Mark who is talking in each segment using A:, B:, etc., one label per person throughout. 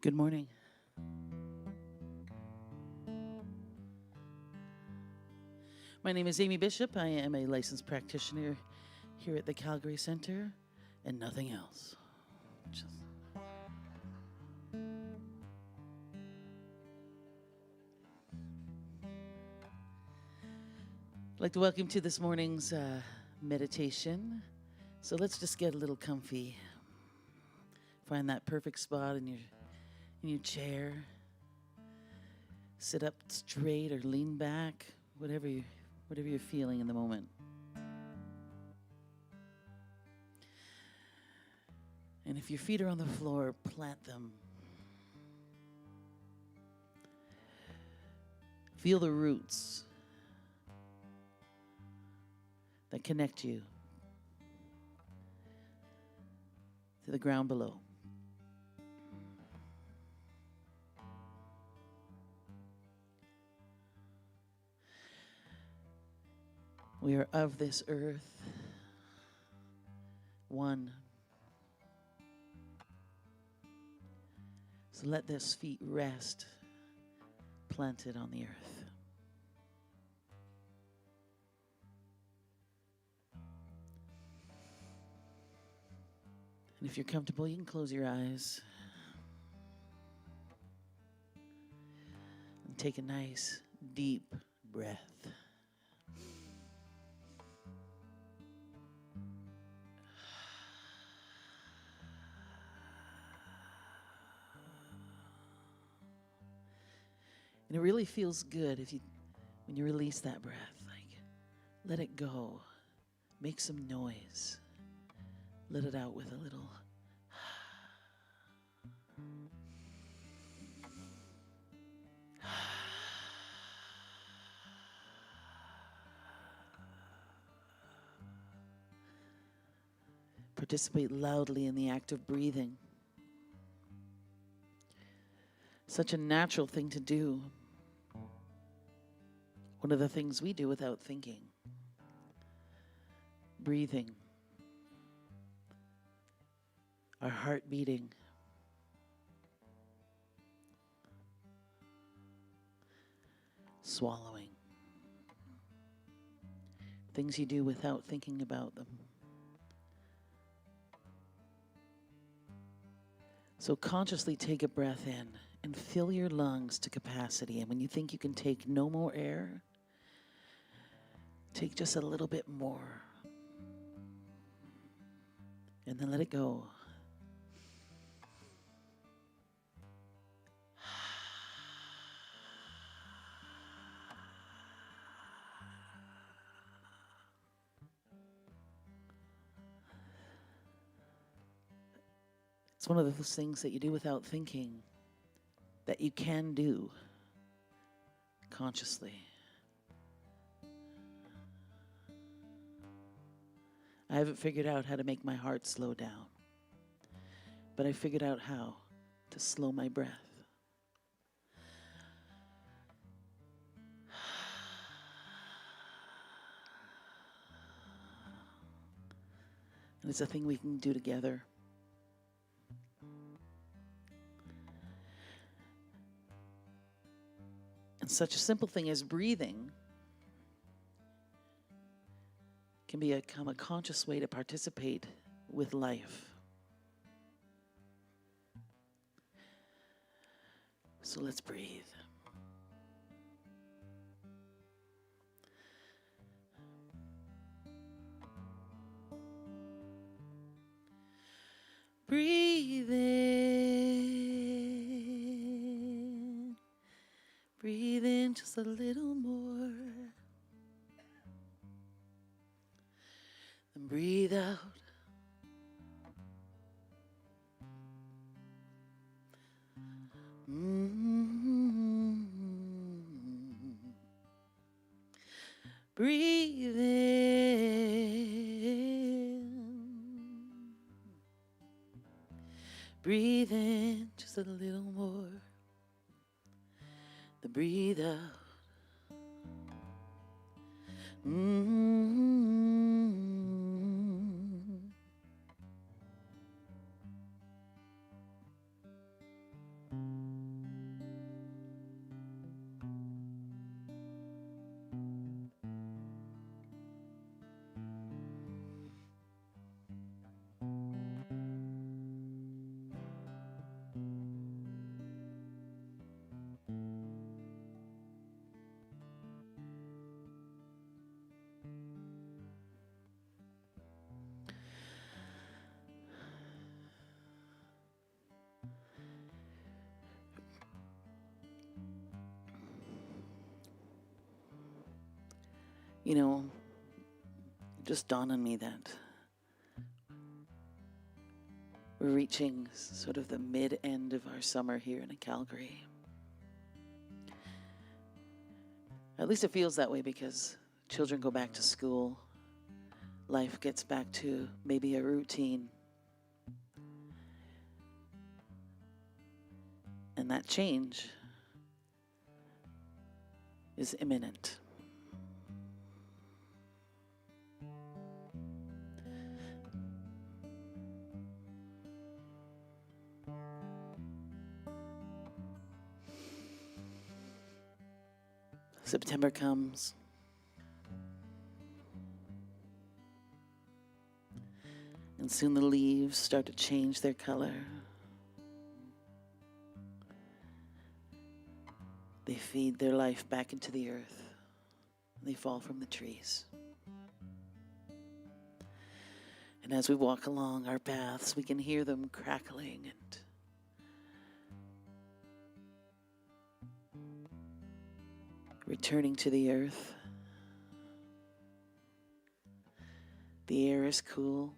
A: Good morning. My name is Amy Bishop. I am a licensed practitioner here at the Calgary Center and nothing else. Just I'd like to welcome you to this morning's meditation. So let's just get a little comfy. Find that perfect spot in your chair. Sit up straight or lean back, whatever you're feeling in the moment. And if your feet are on the floor, plant them. Feel the roots that connect you to the ground below. We are of this earth, one. So let those feet rest, planted on the earth. And if you're comfortable, you can close your eyes and take a nice, deep breath. And it really feels good when you release that breath. Like, let it go. Make some noise. Let it out with a little. Participate loudly in the act of breathing. Such a natural thing to do. One of the things we do without thinking. Breathing. Our heart beating. Swallowing. Things you do without thinking about them. So consciously take a breath in and fill your lungs to capacity. And when you think you can take no more air, take just a little bit more. And then let it go. It's one of those things that you do without thinking that you can do consciously. I haven't figured out how to make my heart slow down, but I figured out how to slow my breath. And it's a thing we can do together. And such a simple thing as breathing can become a conscious way to participate with life. So let's breathe. Breathe in. Breathe in just a little more. And breathe out. Breathe in. Breathe in just a little more. Then breathe out. You know, it just dawned on me that we're reaching sort of the mid-end of our summer here in Calgary. At least it feels that way because children go back to school. Life gets back to maybe a routine. And that change is imminent. September comes. And soon the leaves start to change their color. They feed their life back into the earth. They fall from the trees. And as we walk along our paths, we can hear them crackling and returning to the earth. The air is cool.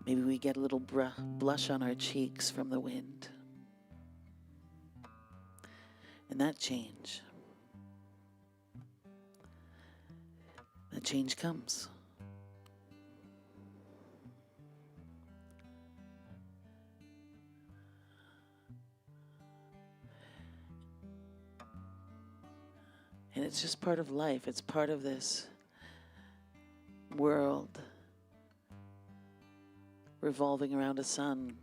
A: Maybe we get a little blush on our cheeks from the wind. And that change comes. And it's just part of life. It's part of this world revolving around a sun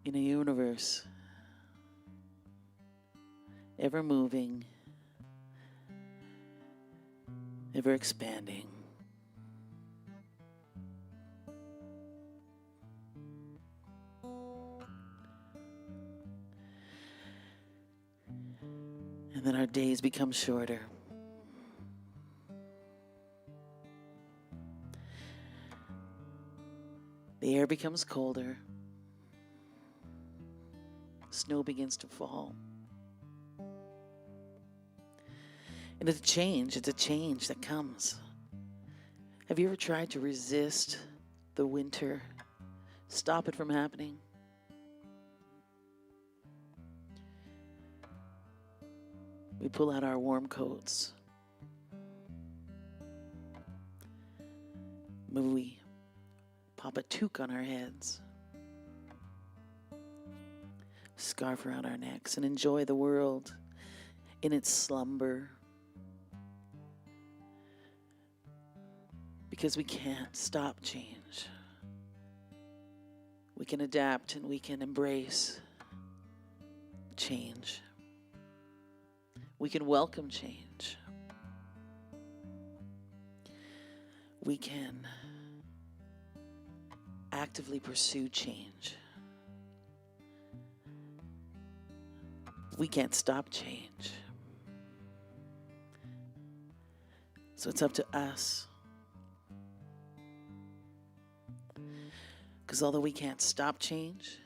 A: in a universe ever moving, ever expanding. And then our days become shorter. The air becomes colder. Snow begins to fall. And it's a change that comes. Have you ever tried to resist the winter? Stop it from happening? We pull out our warm coats. Maybe we pop a toque on our heads, scarf around our necks, and enjoy the world in its slumber. Because we can't stop change. We can adapt and we can embrace change. We can welcome change. We can actively pursue change. We can't stop change. So it's up to us. Because although we can't stop change,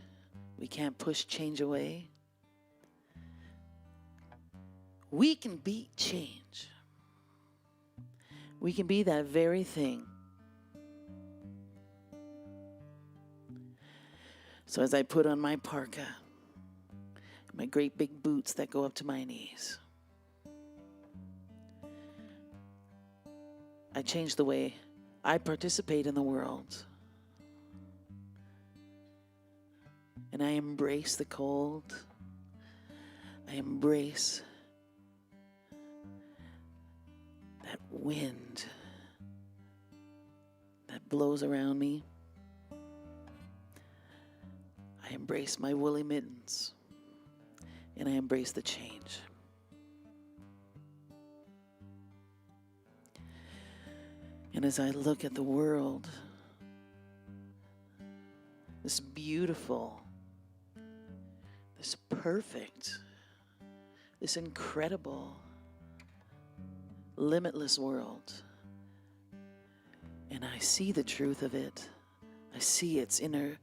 A: we can't push change away, we can beat change. We can be that very thing. So as I put on my parka, my great big boots that go up to my knees, I change the way I participate in the world. And I embrace the cold. I embrace that wind that blows around me. I embrace my woolly mittens. And I embrace the change. And as I look at the world, this beautiful, this perfect, this incredible, limitless world, and I see the truth of it. I see its innate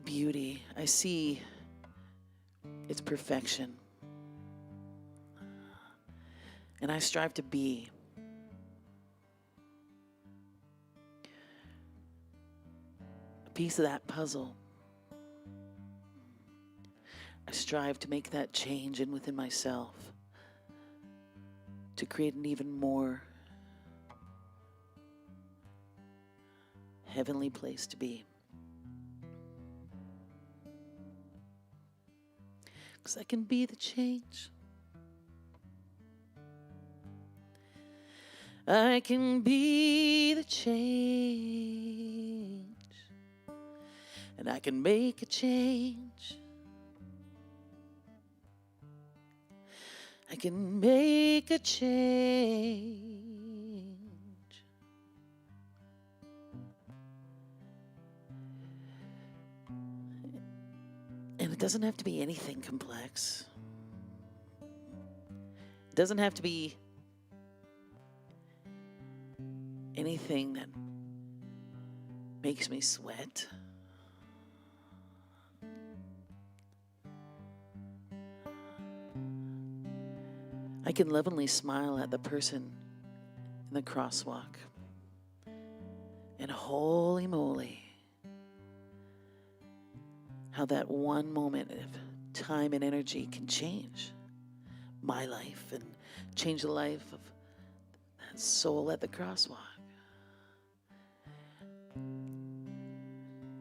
A: beauty. I see It's perfection. And I strive to be a piece of that puzzle. I strive to make that change in within myself, to create an even more heavenly place to be. Because I can be the change. I can be the change. And I can make a change. I can make a change. And it doesn't have to be anything complex. It doesn't have to be anything that makes me sweat. I can lovingly smile at the person in the crosswalk. And holy moly, how that one moment of time and energy can change my life and change the life of that soul at the crosswalk.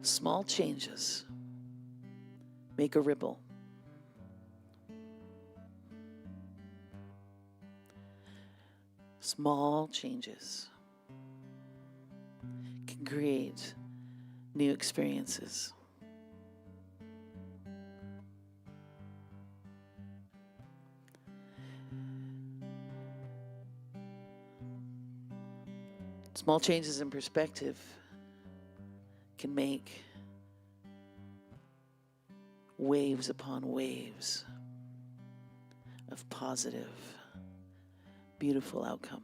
A: Small changes make a ripple. Small changes can create new experiences. Small changes in perspective can make waves upon waves of positive, beautiful outcome.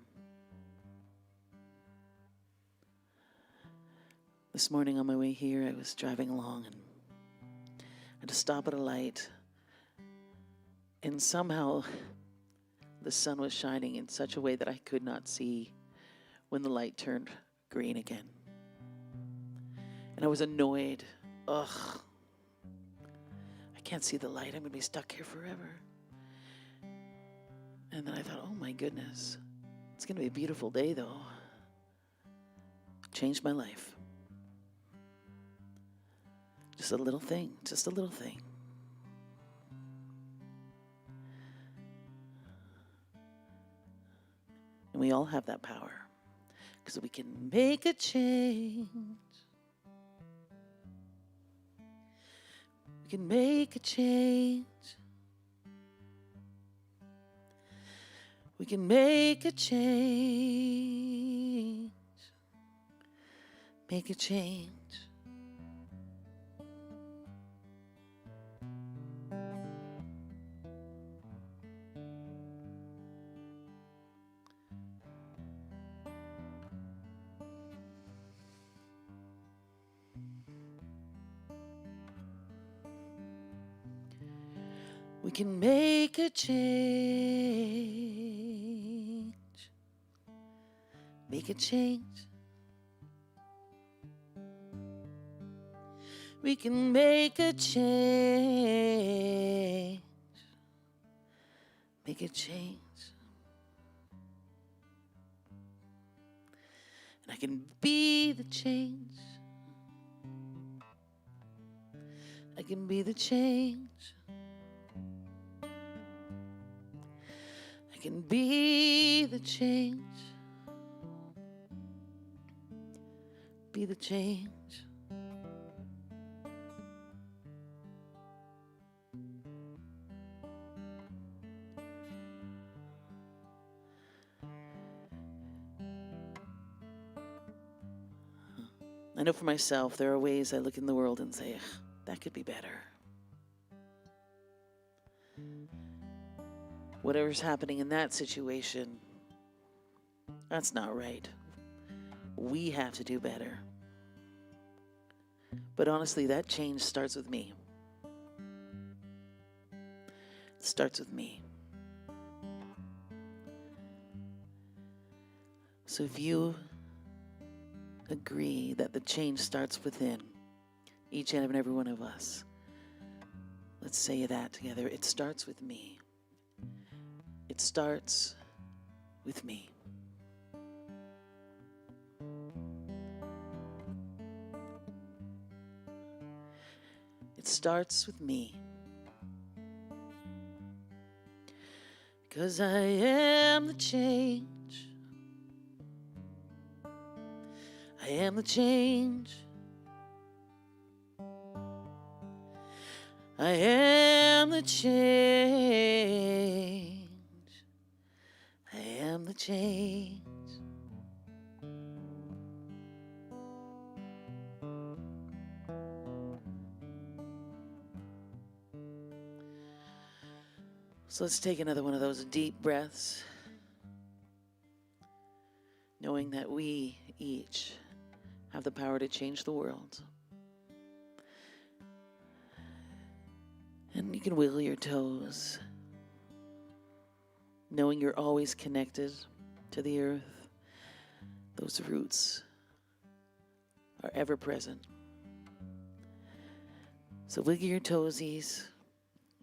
A: This morning on my way here, I was driving along and I had to stop at a light, and somehow the sun was shining in such a way that I could not see when the light turned green again. And I was annoyed. Ugh. I can't see the light. I'm going to be stuck here forever. And then I thought, oh my goodness, it's going to be a beautiful day though. Changed my life. Just a little thing, just a little thing. And we all have that power because we can make a change. We can make a change. We can make a change. Make a change. We can make a change. Make a change. We can make a change. Make a change. And I can be the change. I can be the change. I can be the change. Be the change. I know for myself, there are ways I look in the world and say, that could be better. Whatever's happening in that situation, that's not right. We have to do better. But honestly, that change starts with me. starts with me. So if you agree that the change starts within each and every one of us, let's say that together. It starts with me. It starts with me. It starts with me. Because I am the change. I am the change. I am the change. I am the change. So let's take another one of those deep breaths, knowing that we each have the power to change the world. And you can wiggle your toes, knowing you're always connected to the earth. Those roots are ever present. So wiggle your toesies,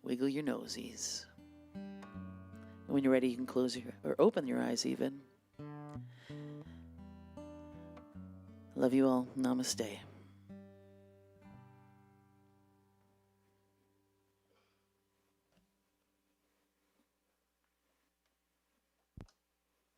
A: wiggle your nosies. And when you're ready, you can close your, or open your eyes even. Love you all. Namaste.